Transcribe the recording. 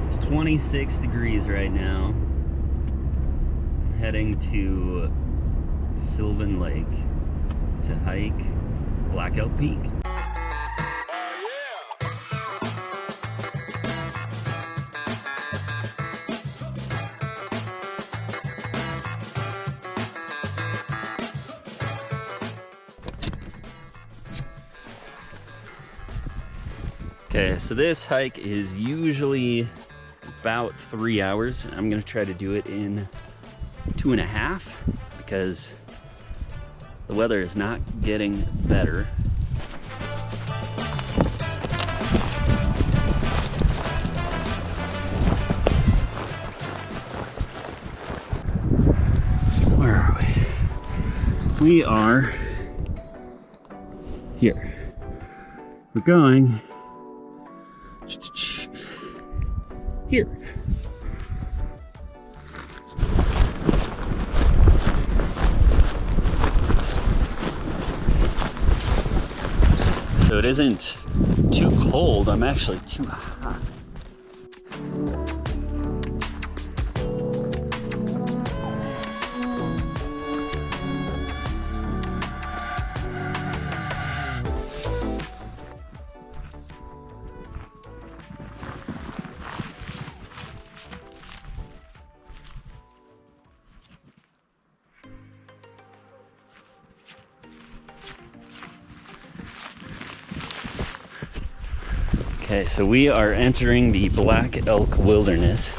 It's 26 degrees right now. I'm heading to Sylvan Lake to hike Black Elk Peak. Okay, so this hike is usually about 3 hours. I'm gonna try to do it in 2.5 because the weather is not getting better. Where are we? We are here. We're going here. So it isn't too cold, I'm actually too hot. Okay, so we are entering the Black Elk Wilderness.